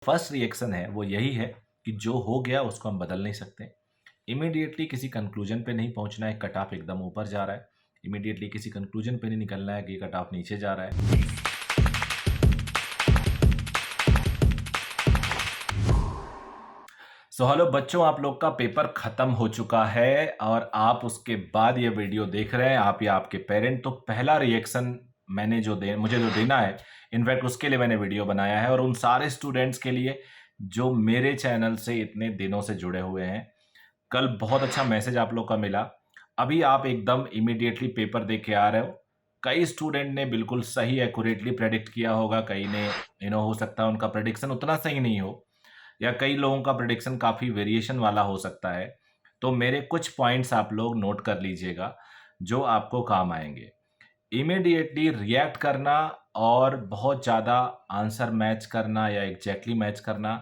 First reaction है वो यही है कि जो हो गया उसको हम बदल नहीं सकते। इमीडिएटली किसी कंक्लूजन पे नहीं पहुंचना है, कट ऑफ एकदम ऊपर जा रहा है। इमीडिएटली किसी कंक्लूजन पे नहीं निकलना है कि कट ऑफ नीचे जा रहा है। हेलो बच्चों, आप लोग का पेपर खत्म हो चुका है और आप उसके बाद ये वीडियो देख रहे हैं, आप या आपके पेरेंट। तो पहला रिएक्शन मुझे जो देना है, इनफैक्ट उसके लिए मैंने वीडियो बनाया है और उन सारे स्टूडेंट्स के लिए जो मेरे चैनल से इतने दिनों से जुड़े हुए हैं। कल बहुत अच्छा मैसेज आप लोग का मिला। अभी आप एकदम इमीडिएटली पेपर दे के आ रहे हो। कई स्टूडेंट ने बिल्कुल सही एक्यूरेटली प्रेडिक्ट किया होगा, कई ने हो सकता है उनका प्रेडिक्शन उतना सही नहीं हो, या कई लोगों का प्रेडिक्शन काफ़ी वेरिएशन वाला हो सकता है। तो मेरे कुछ पॉइंट्स आप लोग नोट कर लीजिएगा जो आपको काम आएंगे। इमीडिएटली रिएक्ट करना और बहुत ज़्यादा आंसर मैच करना या एग्जैक्टली मैच करना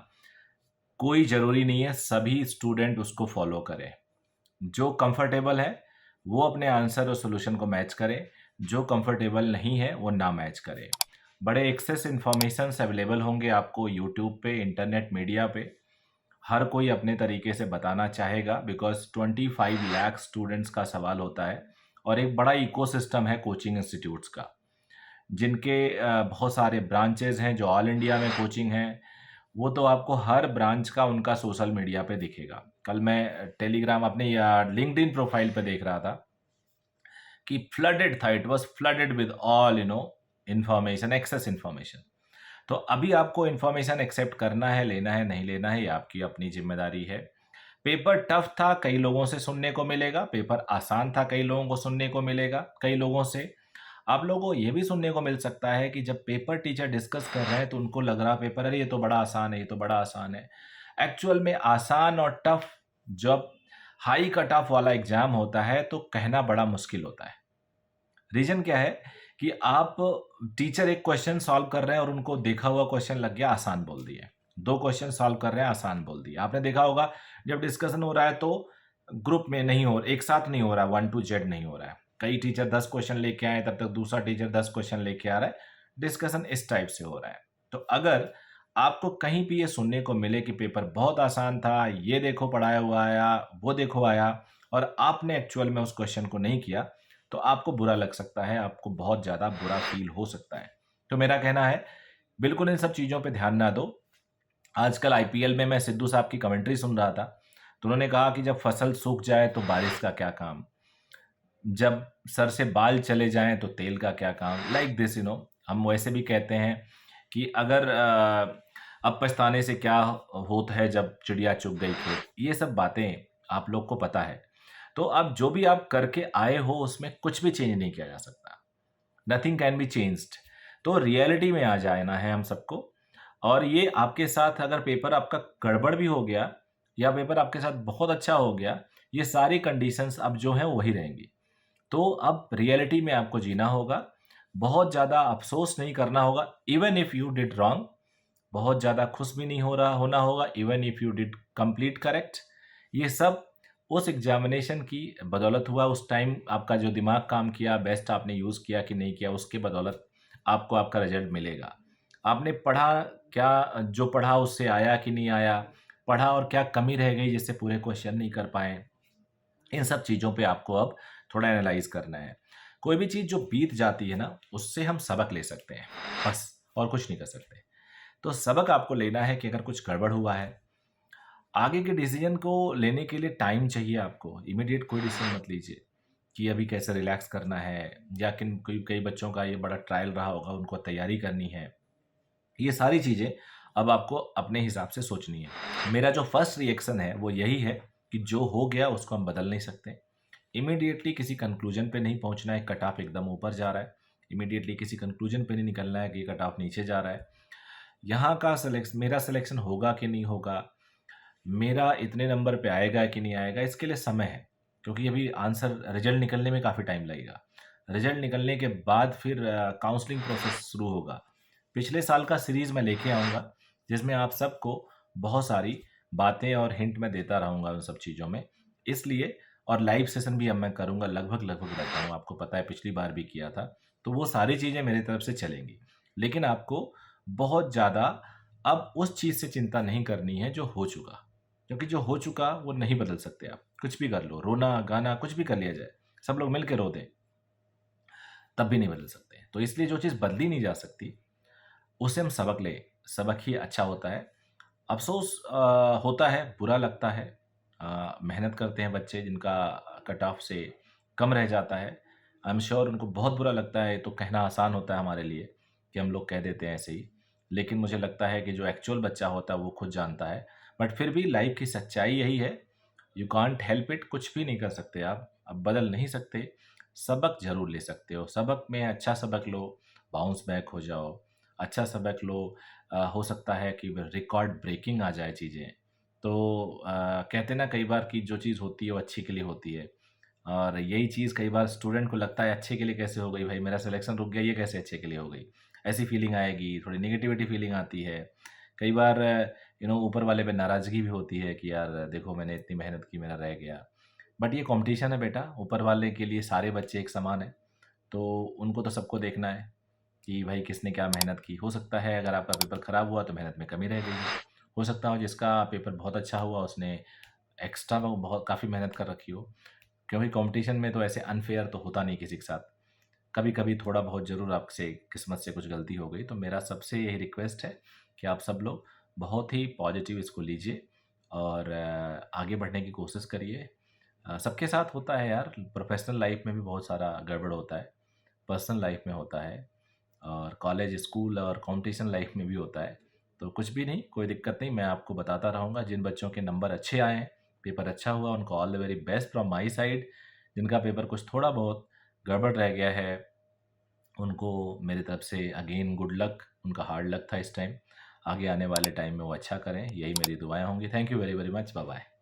कोई ज़रूरी नहीं है, सभी स्टूडेंट उसको फॉलो करें। जो कंफर्टेबल है वो अपने आंसर और सोल्यूशन को मैच करें, जो कंफर्टेबल नहीं है वो ना मैच करें। बड़े एक्सेस इन्फॉर्मेशंस अवेलेबल होंगे आपको यूट्यूब पे, इंटरनेट मीडिया पे। हर कोई अपने तरीके से बताना चाहेगा, बिकॉज 25 लाख स्टूडेंट्स का सवाल होता है और एक बड़ा इकोसिस्टम है कोचिंग इंस्टीट्यूट्स का, जिनके बहुत सारे ब्रांचेज हैं जो ऑल इंडिया में कोचिंग हैं। वो तो आपको हर ब्रांच का उनका सोशल मीडिया पे दिखेगा। कल मैं टेलीग्राम अपने लिंक्डइन प्रोफाइल पे देख रहा था कि फ्लडेड था, it was flooded with all information, excess information. तो अभी आपको इंफॉर्मेशन एक्सेप्ट करना है, लेना है, नहीं लेना है, ये आपकी अपनी जिम्मेदारी है। पेपर टफ था, कई लोगों से सुनने को मिलेगा। पेपर आसान था, कई लोगों को सुनने को मिलेगा। कई लोगों से आप लोगों को ये भी सुनने को मिल सकता है कि जब पेपर टीचर डिस्कस कर रहे हैं तो उनको लग रहा पेपर, अरे ये तो बड़ा आसान है, ये तो बड़ा आसान है। एक्चुअल में आसान और टफ जब हाई कट ऑफ वाला एग्जाम होता है तो कहना बड़ा मुश्किल होता है। रीजन क्या है कि आप टीचर एक क्वेश्चन सॉल्व कर रहे हैं और उनको देखा हुआ क्वेश्चन लग गया, आसान बोल दिए। दो क्वेश्चन सॉल्व कर रहे हैं, आसान बोल दिए। आपने देखा होगा जब डिस्कशन हो रहा है तो ग्रुप में नहीं हो, एक साथ नहीं हो रहा, 1 to Z नहीं हो रहा है। कई टीचर 10 क्वेश्चन लेके आए, तब तक दूसरा टीचर 10 क्वेश्चन लेके आ रहा है। डिस्कशन इस टाइप से हो रहा है। तो अगर आपको कहीं भी ये सुनने को मिले कि पेपर बहुत आसान था, ये देखो पढ़ाया हुआ आया, वो देखो आया, और आपने एक्चुअल में उस क्वेश्चन को नहीं किया, तो आपको बुरा लग सकता है, आपको बहुत ज़्यादा बुरा फील हो सकता है। तो मेरा कहना है बिल्कुल इन सब चीज़ों पे ध्यान ना दो। आजकल आईपीएल में मैं सिद्धू साहब की कमेंट्री सुन रहा था, तो उन्होंने कहा कि जब फसल सूख जाए तो बारिश का क्या काम, जब सर से बाल चले जाएं तो तेल का क्या काम। लाइक दिस हम वैसे भी कहते हैं कि अगर अब पछताने से क्या होता है जब चिड़िया चुग गई खेत। ये सब बातें आप लोग को पता है। तो अब जो भी आप करके आए हो उसमें कुछ भी चेंज नहीं किया जा सकता। Nothing can be changed. तो रियलिटी में आ जाना है हम सबको। और ये आपके साथ अगर पेपर आपका गड़बड़ भी हो गया या पेपर आपके साथ बहुत अच्छा हो गया, ये सारी कंडीशंस अब जो हैं वही रहेंगी। तो अब रियलिटी में आपको जीना होगा। बहुत ज़्यादा अफसोस नहीं करना होगा even if you did wrong. बहुत ज़्यादा खुश भी नहीं होना होगा even if you did complete correct. ये सब उस एग्जामिनेशन की बदौलत हुआ। उस टाइम आपका जो दिमाग काम किया, बेस्ट आपने यूज़ किया कि नहीं किया, उसके बदौलत आपको आपका रिजल्ट मिलेगा। आपने पढ़ा क्या, जो पढ़ा उससे आया कि नहीं आया, पढ़ा और क्या कमी रह गई जिससे पूरे क्वेश्चन नहीं कर पाए, इन सब चीज़ों पे आपको अब थोड़ा एनालाइज करना है। कोई भी चीज़ जो बीत जाती है ना, उससे हम सबक ले सकते हैं, बस, और कुछ नहीं कर सकते। तो सबक आपको लेना है कि अगर कुछ गड़बड़ हुआ है, आगे के डिसीजन को लेने के लिए टाइम चाहिए आपको। इमीडिएट कोई डिसीजन मत लीजिए कि अभी कैसे रिलैक्स करना है, या कई बच्चों का ये बड़ा ट्रायल रहा होगा, उनको तैयारी करनी है। ये सारी चीज़ें अब आपको अपने हिसाब से सोचनी है। मेरा जो फर्स्ट रिएक्शन है वो यही है कि जो हो गया उसको हम बदल नहीं सकते। इमीडिएटली किसी कंक्लूजन पे नहीं पहुंचना है, कट ऑफ एकदम ऊपर जा रहा है। इमीडिएटली किसी कंक्लूजन पे नहीं निकलना है कि कट ऑफ नीचे जा रहा है। यहाँ का मेरा सिलेक्शन होगा कि नहीं होगा, मेरा इतने नंबर पे आएगा कि नहीं आएगा, इसके लिए समय है। क्योंकि अभी आंसर रिजल्ट निकलने में काफ़ी टाइम लगेगा। रिजल्ट निकलने के बाद फिर काउंसलिंग प्रोसेस शुरू होगा। पिछले साल का सीरीज़ मैं लेके आऊँगा जिसमें आप सबको बहुत सारी बातें और हिंट मैं देता रहूँगा उन सब चीज़ों में। इसलिए और लाइव सेशन भी अब मैं करूँगा, लगभग रहता हूँ, आपको पता है पिछली बार भी किया था। तो वो सारी चीज़ें मेरी तरफ से चलेंगी, लेकिन आपको बहुत ज़्यादा अब उस चीज़ से चिंता नहीं करनी है जो हो चुका, क्योंकि जो हो चुका वो नहीं बदल सकते आप। कुछ भी कर लो, रोना, गाना कुछ भी कर लिया जाए, सब लोग मिल के रो दें, तब भी नहीं बदल सकते। तो इसलिए जो चीज़ बदली नहीं जा सकती, उससे हम सबक लें, सबक ही अच्छा होता है। अफ़सोस होता है, बुरा लगता है। मेहनत करते हैं बच्चे जिनका कट ऑफ से कम रह जाता है। आई एम श्योर उनको बहुत बुरा लगता है, तो कहना आसान होता है हमारे लिए कि हम लोग कह देते हैं ऐसे ही। लेकिन मुझे लगता है कि जो एक्चुअल बच्चा होता है वो खुद जानता है। बट फिर भी लाइफ़ की सच्चाई यही है, यू कांट हेल्प इट, कुछ भी नहीं कर सकते आप। अब बदल नहीं सकते, सबक ज़रूर ले सकते हो। सबक में अच्छा सबक लो, बाउंस बैक हो जाओ। अच्छा सबक लो, हो सकता है कि रिकॉर्ड ब्रेकिंग आ जाए चीज़ें। तो कहते हैं ना कई बार कि जो चीज़ होती है वो अच्छे के लिए होती है, और यही चीज़ कई बार स्टूडेंट को लगता है अच्छे के लिए कैसे हो गई भाई, मेरा सिलेक्शन रुक गया, ये कैसे अच्छे के लिए हो गई। ऐसी फीलिंग आएगी, थोड़ी नेगेटिविटी फीलिंग आती है। कई बार ऊपर वाले पे नाराज़गी भी होती है कि यार देखो मैंने इतनी मेहनत की, मेरा रह गया। बट ये कॉम्पिटिशन है बेटा, ऊपर वाले के लिए सारे बच्चे एक समान हैं, तो उनको तो सबको देखना है कि भाई किसने क्या मेहनत की। हो सकता है अगर आपका पेपर ख़राब हुआ तो मेहनत में कमी रह गई। हो सकता है जिसका पेपर बहुत अच्छा हुआ उसने एक्स्ट्रा वो बहुत काफ़ी मेहनत कर रखी हो। क्योंकि कंपटीशन में तो ऐसे अनफेयर तो होता नहीं किसी के साथ। कभी-कभी थोड़ा बहुत ज़रूर आपसे किस्मत से कुछ गलती हो गई। तो मेरा सबसे यही रिक्वेस्ट है कि आप सब लोग बहुत ही पॉज़िटिव इसको लीजिए और आगे बढ़ने की कोशिश करिए। सबके साथ होता है यार, प्रोफ़ेशनल लाइफ़ में भी बहुत सारा गड़बड़ होता है, पर्सनल लाइफ़ में होता है, और कॉलेज, स्कूल और कॉम्पिटिशन लाइफ़ में भी होता है। तो कुछ भी नहीं, कोई दिक्कत नहीं, मैं आपको बताता रहूँगा। जिन बच्चों के नंबर अच्छे आए हैं, पेपर अच्छा हुआ, उनको all the very best from my side. जिनका पेपर कुछ थोड़ा बहुत गड़बड़ रह गया है, उनको मेरी तरफ से अगेन गुड लक। उनका हार्ड लक था इस टाइम। आगे आने वाले टाइम में वो अच्छा करें, यही मेरी दुआएँ होंगी। Thank you very, very much. Bye bye.